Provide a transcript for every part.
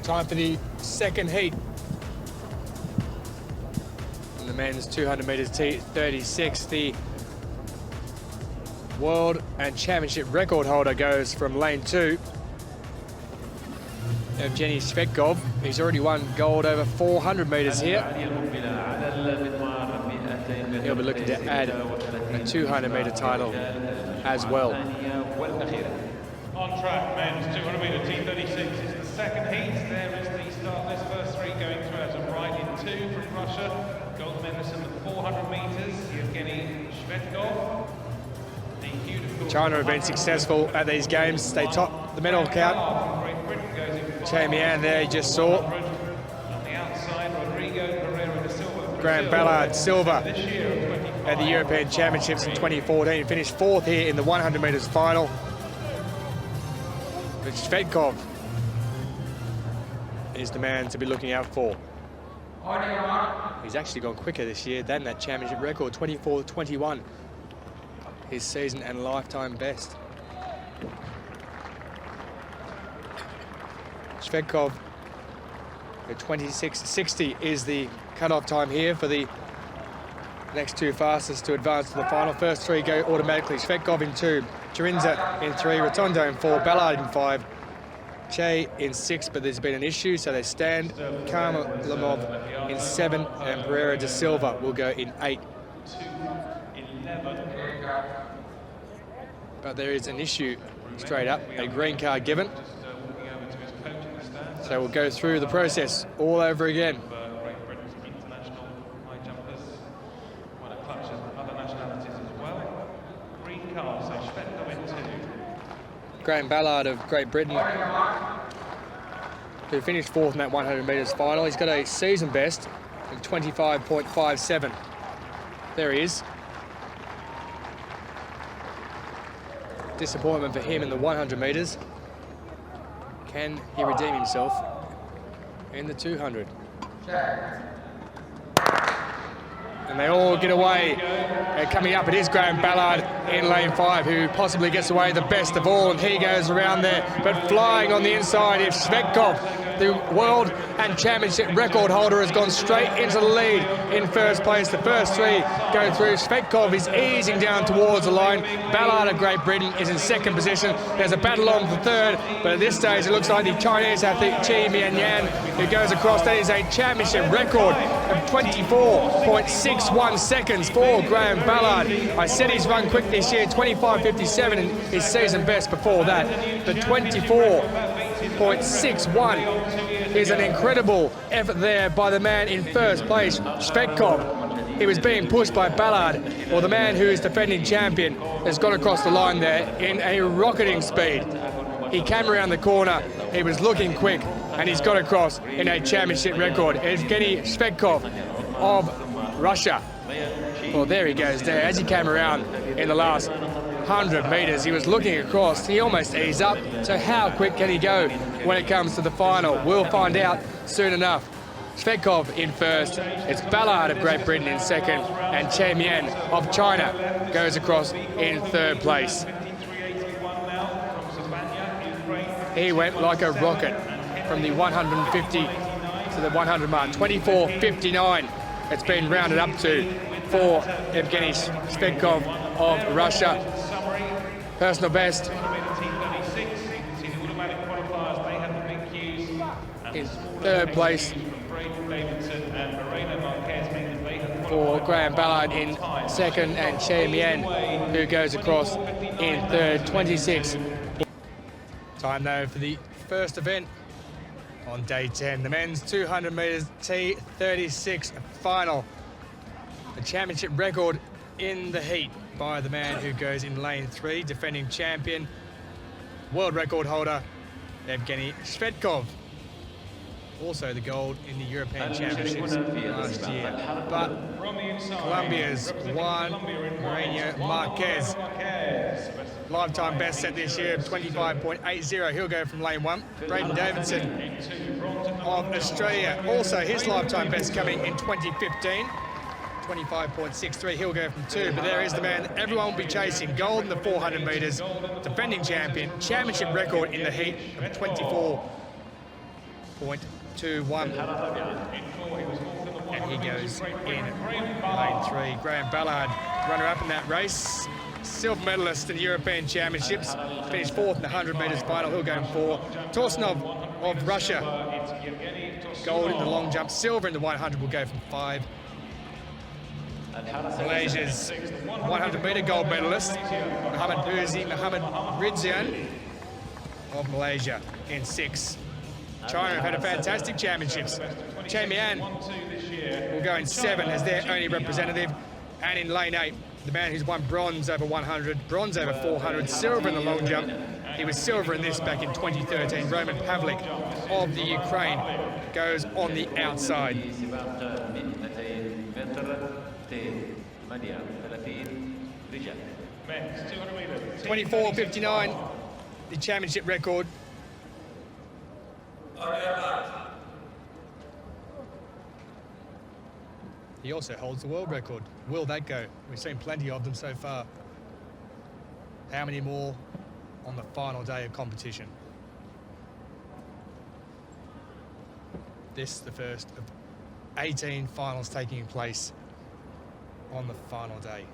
Time for the second heat. In the men's 200 meters T36, the world and championship record holder goes from lane 2. Evgeny Shvetsov. He's already won gold over 400 meters here. He'll be looking to add a 200 meter title as well. On track, men's 200 meter T36 is the second heat. There is the start list. First three going through as of right in 2 from Russia. Gold medalist in the 400 meters, Evgeny Shvetsov. China have been successful at these games. They top the medal count. Chemyan there, you just saw. On the outside, Graham Ballard, silver at the European Championships in 2014. Finished 4th here in the 100 meters final. But Shvetsov is the man to be looking out for. He's actually gone quicker this year than that championship record, 24:21. His season and lifetime best. Shvetsov, 26:60 is the cutoff time here for the next two fastest to advance to the final. First three go automatically. Shvetsov in 2, Chirinza in 3, Rotondo in 4, Ballard in 5, Che in 6, but there's been an issue, so they stand. Karmelimov in 7, and Pereira da Silva will go in 8. But there is an issue straight up, a green card given. So we'll go through the process all over again. Graham Ballard of Great Britain, who finished 4th in that 100 metres final. He's got a season best of 25.57. There he is. Disappointment for him in the 100 metres. Can he redeem himself in the 200? And they all get away. Coming up, it is Graham Ballard in lane 5, who possibly gets away the best of all, and he goes around there. But flying on the inside is Shvetsov, the world and championship record holder, has gone straight into the lead in first place. The first three go through. Shvetsov is easing down towards the line. Ballard of Great Britain is in second position. There's a battle on for third, but at this stage it looks like the Chinese athlete Chemyan who goes across. That is a championship record of 24.61 seconds for Graham Ballard. I said he's run quick this year, 25.57 in his season best before that. The 24.61 is an incredible effort there by the man in first place, Shvetsov. He was being pushed by Ballard, or the man who is defending champion has gone across the line there in a rocketing speed. He came around the corner, he was looking quick, and he's got across in a championship record. Evgeny Shvetsov of Russia. Well, there he goes there. As he came around in the last 100 metres, he was looking across. He almost eased up. So how quick can he go when it comes to the final? We'll find out soon enough. Shvetsov in first. It's Ballard of Great Britain in second, and Chemyan of China goes across in third place. He went like a rocket from the 150 to the 100 mark. 24.59 it's been rounded up to for Evgeny Shvetsov of Russia. Personal best in third place for Graham Ballard in second, and Chemyan, who goes across in third. 26. Time now for the first event on day 10, the men's 200 metres T36 final. The championship record in the heat by the man who goes in lane 3, defending champion, world record holder, Evgeny Shvetsov. Also the gold in the European Championships last year. But Colombia's Juan Moreno Marquez. Lifetime best set this year, 25.80. He'll go from lane 1. Braden Davidson of Australia. Also his lifetime best coming in 2015. 25.63. He'll go from 2. But there is the man everyone will be chasing. Gold in the 400 metres. Defending champion. Championship record in the heat of 24.61. 26.21. And he goes in lane 3. Graham Ballard, runner-up in that race. Silver medalist in the European Championships. Finished 4th in the 100 metres final. He'll go in 4. Torsinov of Russia. Gold in the long jump. Silver in the 100 will go from 5. Malaysia's 100-metre gold medalist, Mohamed Ridzian of Malaysia in 6. China have had a fantastic championships. Chemyan will go in 7 as their only representative. And in lane 8, the man who's won bronze over 100, bronze over 400, silver in the long jump. He was silver in this back in 2013. Roman Pavlik of the Ukraine goes on the outside. 24.59, the championship record. He also holds the world record. Will that go? We've seen plenty of them so far. How many more on the final day of competition? This is the first of 18 finals taking place on the final day.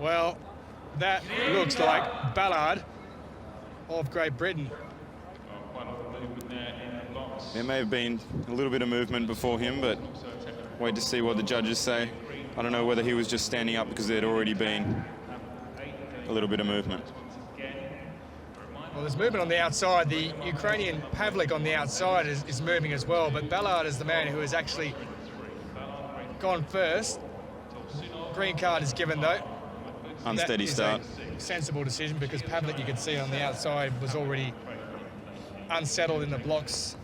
Well, that looks like Ballard of Great Britain. There may have been a little bit of movement before him, but wait to see what the judges say. I don't know whether he was just standing up because there'd already been a little bit of movement. Well, there's movement on the outside. The Ukrainian Pavlik on the outside is moving as well, but Ballard is the man who has actually gone first. Green card is given, though. Unsteady start. A sensible decision because Pavlik, you could see on the outside, was already unsettled in the blocks,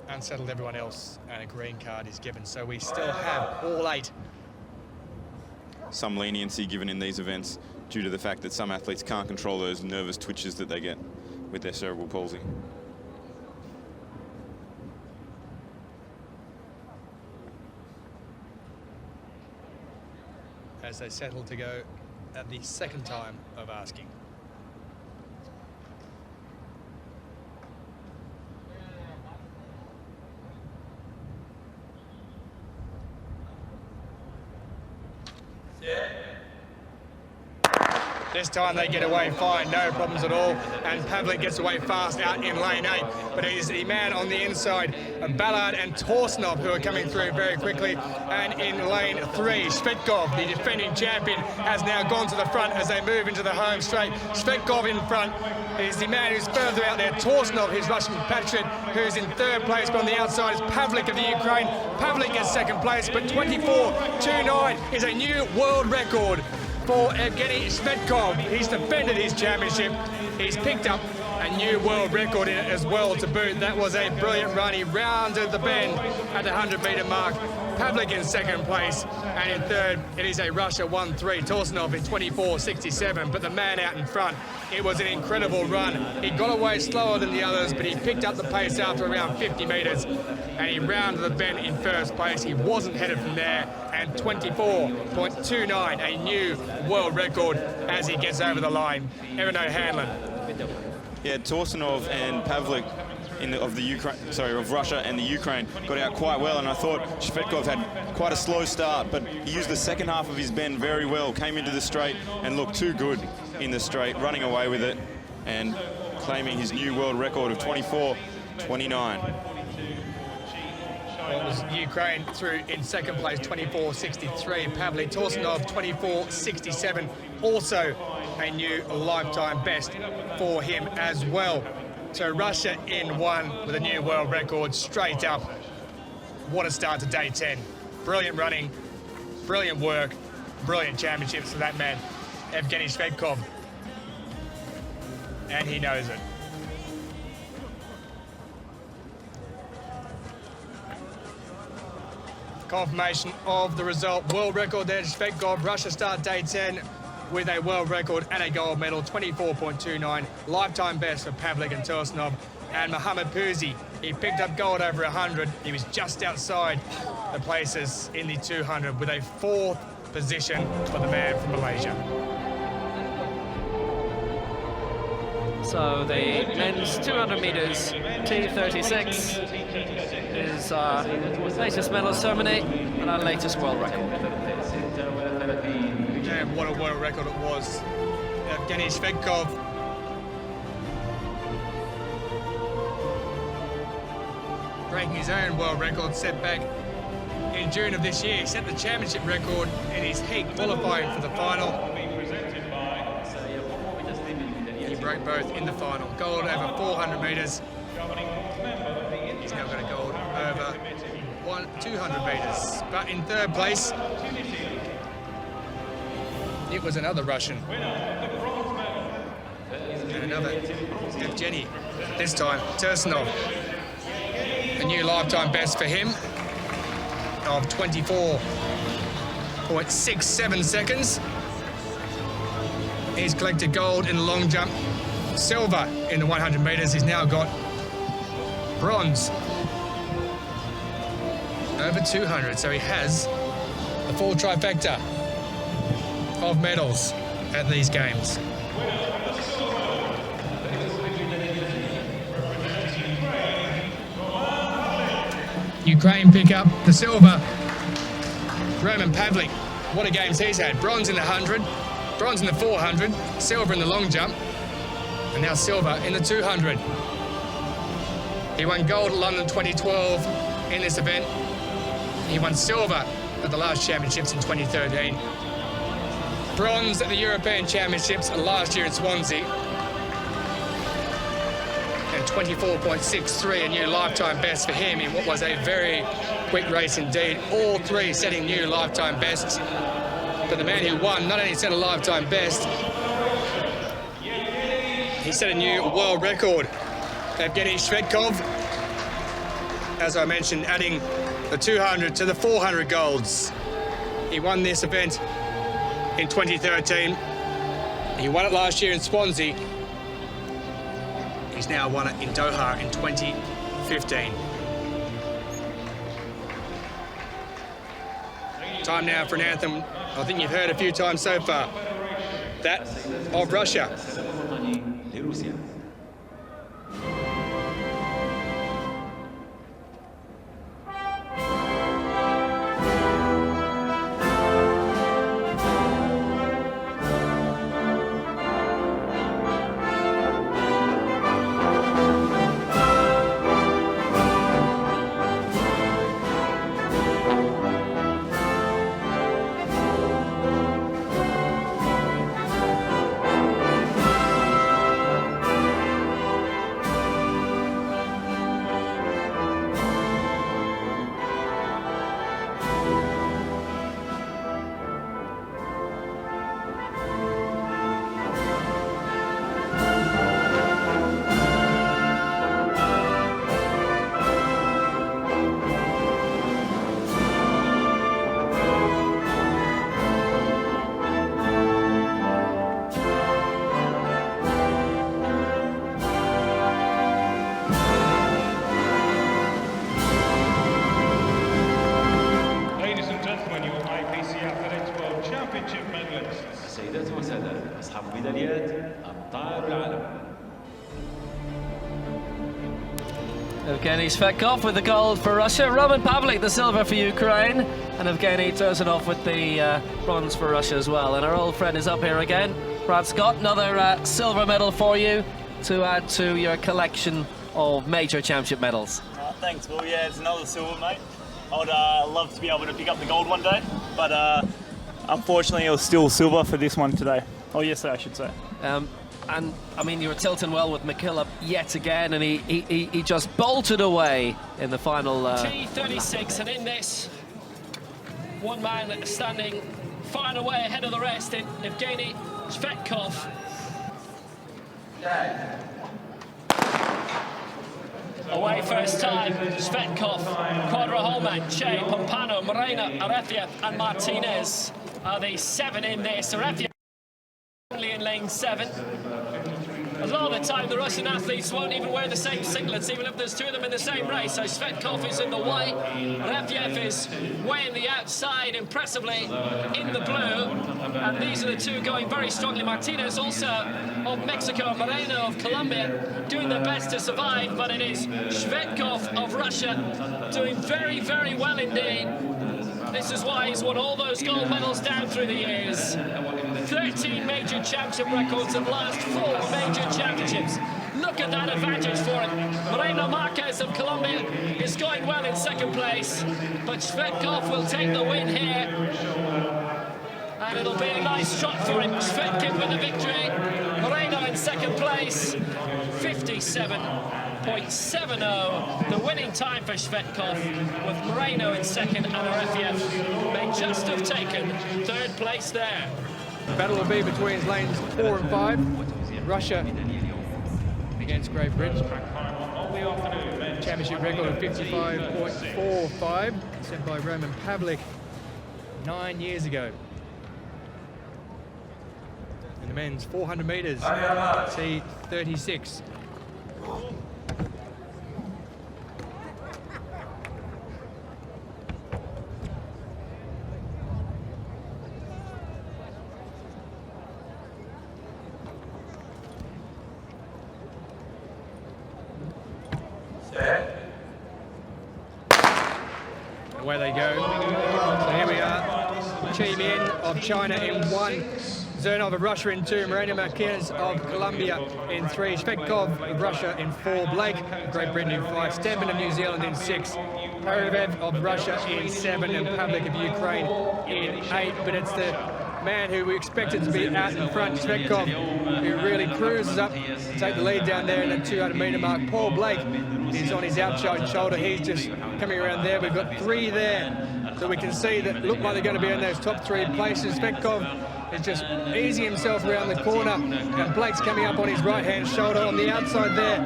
unsettled everyone else, and a green card is given. So we still have all 8. Some leniency given in these events due to the fact that some athletes can't control those nervous twitches that they get with their cerebral palsy. As they settle to go at the second time of asking. This time they get away fine, no problems at all, and Pavlik gets away fast out in lane 8. But it is the man on the inside, Ballard and Torsinov, who are coming through very quickly. And in lane 3, Shvetsova, the defending champion, has now gone to the front as they move into the home straight. Shvetsova in front is the man who's further out there. Torsinov, his Russian compatriot, who's in 3rd place, but on the outside is Pavlik of the Ukraine. Pavlik gets 2nd place, but 24.29 is a new world record for Evgeny Shvetsova. He's defended his championship. He's picked up a new world record in it as well to boot. That was a brilliant run. He rounded the bend at the 100-metre mark. Pavlik in 2nd place, and in 3rd, it is a Russia 1-3. Torsinov in 24.67, but the man out in front, it was an incredible run. He got away slower than the others, but he picked up the pace after around 50 metres, and he rounded the bend in 1st place. He wasn't headed from there, and 24.29, a new world record as he gets over the line. Evan O'Hanlon. Yeah, Torsinov and Pavlik of Russia and the Ukraine got out quite well, and I thought Shvetsova had quite a slow start, but he used the second half of his bend very well, came into the straight and looked too good in the straight, running away with it and claiming his new world record of 24.29. Well, it was Ukraine through in 2nd place, 24.63. Pavlik. Torsinov, 24.67. Also a new lifetime best for him as well. So Russia in 1 with a new world record straight up. What a start to day 10. Brilliant running, brilliant work, brilliant championships for that man, Evgeny Shvetsova. And he knows it. Confirmation of the result. World record there, Shvetsova. Russia start day 10 with a world record and a gold medal, 24.29, lifetime best for Pavlik and Tursunov. And Mohamed Pouzi, he picked up gold over 100. He was just outside the places in the 200 with a 4th position for the man from Malaysia. So the men's 200 metres T36 is our latest medal ceremony and our latest world record. And what a world record it was. Evgeny Shvedkov, breaking his own world record set back in June of this year. He set the championship record in his heat qualifying for the final. He broke both in the final. Gold over 400 metres. He's now got a gold over 200 metres. But in 3rd place, it was another Russian. And another Evgeny, this time Tursunov. A new lifetime best for him of 24.67 seconds. He's collected gold in the long jump, silver in the 100 metres. He's now got bronze over 200, so he has the full trifecta of medals at these games. Ukraine pick up the silver. Roman Pavlik, what a games he's had. Bronze in the 100, bronze in the 400, silver in the long jump, and now silver in the 200. He won gold at London 2012 in this event. He won silver at the last championships in 2013. Bronze at the European Championships last year in Swansea. And 24.63, a new lifetime best for him in what was a very quick race indeed. All 3 setting new lifetime bests. But the man who won not only set a lifetime best, he set a new world record. Evgeny Shvedkov, as I mentioned, adding the 200 to the 400 golds. He won this event in 2013. He won it last year in Swansea. He's now won it in Doha in 2015. Time now for an anthem I think you've heard a few times so far. That of Russia. Evgeny Shvedkov with the gold for Russia, Roman Pavlik the silver for Ukraine, and Evgeny Tursunov with the bronze for Russia as well. And our old friend is up here again. Brad Scott, another silver medal for you to add to your collection of major championship medals. Thanks, Will. Yeah, it's another silver, mate. I would love to be able to pick up the gold one day, but unfortunately it was still silver for this one today. Oh, yesterday, I should say. And I mean, you were tilting well with McKillop yet again, and he just bolted away in the final. T36, and in this, one man standing far and away ahead of the rest in Evgeny Shvedkov. Away first time, Shvedkov, Quadra Holman, Che, Pompano, Morena, Arefiev and Martinez are the 7 in this. Arefiev playing 7. A lot of the time, the Russian athletes won't even wear the same singlets, even if there's 2 of them in the same race. So Shvetsov is in the white, Refyev is way in the outside, impressively in the blue. And these are the 2 going very strongly. Martinez also of Mexico, Moreno of Colombia, doing their best to survive, but it is Shvetsov of Russia doing very, very well indeed. This is why he's won all those gold medals down through the years. 13 major championship records and last 4 major championships. Look at that advantage for him. Moreno Marquez of Colombia is going well in 2nd place, but Shvetsov will take the win here. And it'll be a nice shot for him. Shvetsov with the victory. Moreno in 2nd place. 57.70, the winning time for Shvetsov, with Moreno in 2nd and Refyev may just have taken 3rd place there. The battle will be between lanes 4 and 5. Russia against Great Britain. Championship record of 55.45, set by Roman Pavlik 9 years ago. In the men's 400 metres, T36. Away they go. So here we are. Chemien of China in 1. Zernov of Russia in 2. Moreno Marquez of Colombia in 3. Shvetsov of Russia in 4. Blake of Great Britain in 5. Stenman of New Zealand in 6. Paravev of Russia in 7. And Pavlik of Ukraine in 8. But it's the man who we expected to be out in front, Shvetsov, who really cruises up, take the lead down there in the 200-metre mark. Paul Blake is on his outside shoulder. He's just coming around there. We've got 3 there, so we can see that look like they're going to be in those top 3 places. Shvetsov is just easing himself around the corner, and Blake's coming up on his right-hand shoulder. On the outside there,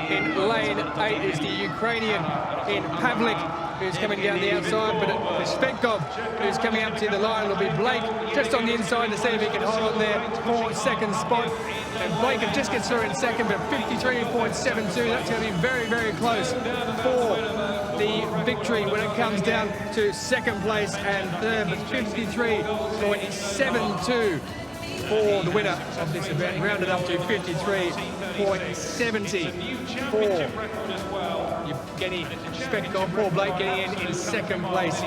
in lane 8 is the Ukrainian in Pavlik, who's coming down the outside, but it's Shvetsov who's coming up to the line. It'll be Blake just on the inside to see if he can hold on there for 2nd spot. And Blake just gets through in 2nd, but 53.72. That's going to be very, very close for the victory when it comes down to 2nd place and 3rd, but 53.72 for the winner of this event, rounded up to 53.70 for Evgeny Shvetsov. Paul Blake getting in 2nd place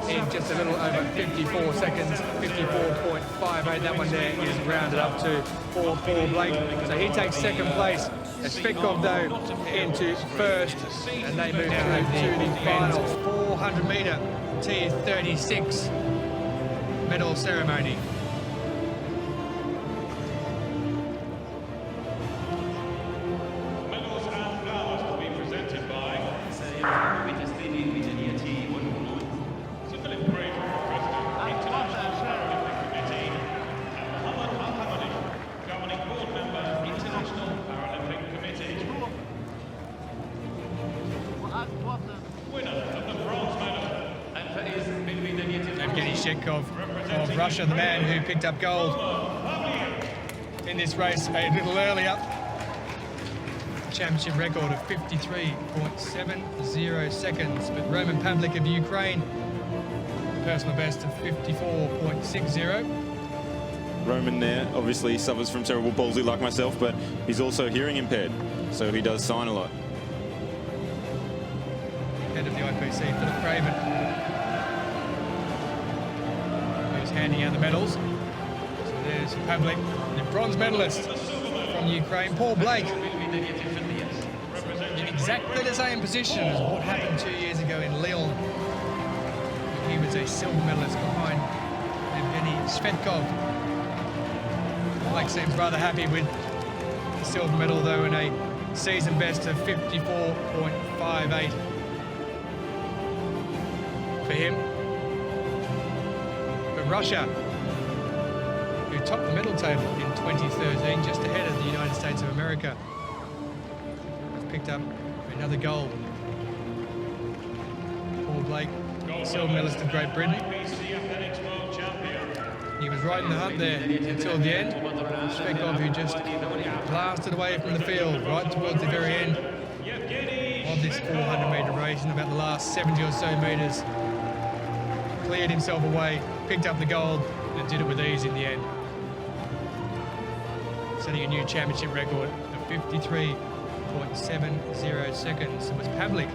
in just a little over 54 seconds, 54.58. That one there is rounded up to for Paul Blake. So he takes 2nd place. Shvetsov, though, into 1st, and they move through to the final 400-metre T36 medal ceremony. Evgeny Shvetsov of Russia, the man who picked up gold in this race a little earlier. Championship record of 53.70 seconds. But Roman Pavlik of Ukraine, personal best of 54.60. Roman there obviously suffers from cerebral palsy like myself, but he's also hearing impaired, so he does sign a lot. Head of the IPC, Philip Craven, who's handing out the medals. So there's Pavlik, the bronze medalist from Ukraine. Paul Blake in exactly the same position as what happened 2 years ago in Lyon. He was a silver medalist behind Evgeny Shvetsov. Blake seems rather happy with the silver medal, though, in a season best of 54.58 for him. But Russia, who topped the medal table in 2013, just ahead of the United States of America, has picked up another gold. Paul Blake, silver medalist of Great Britain. He was right in the hunt there until the end. Shvetsova, who just blasted away from the field right towards the very end of this 400-metre race, in about the last 70 or so metres, cleared himself away, picked up the gold, and did it with ease in the end, setting a new championship record of 53.70 seconds. It was Pavlik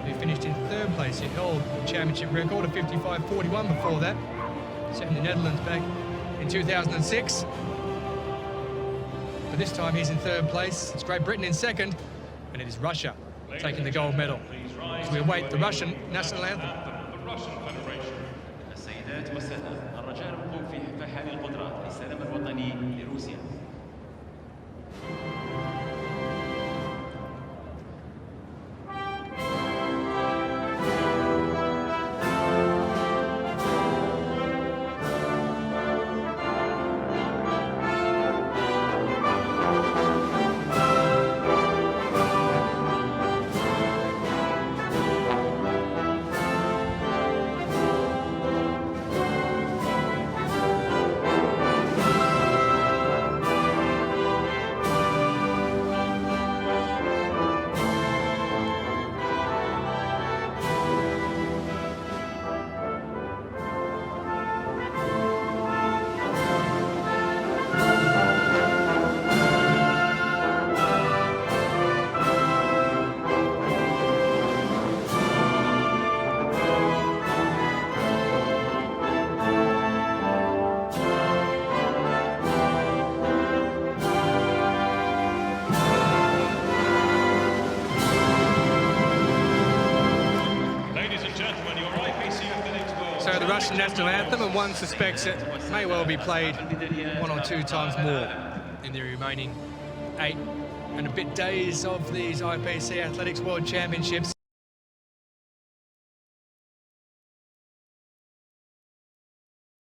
who finished in third place. He held the championship record of 55.41 before that, set in the Netherlands back in 2006. But this time he's in third place. It's Great Britain in second, and it is Russia taking the gold medal. As we await the Russian national anthem. السيدات والسادة، الرجاء الوقوف في حفاح القدرات للسلام الوطني لروسيا. So the Russian national anthem, and one suspects it may well be played 1 or 2 times more in the remaining 8 and a bit days of these IPC Athletics World Championships.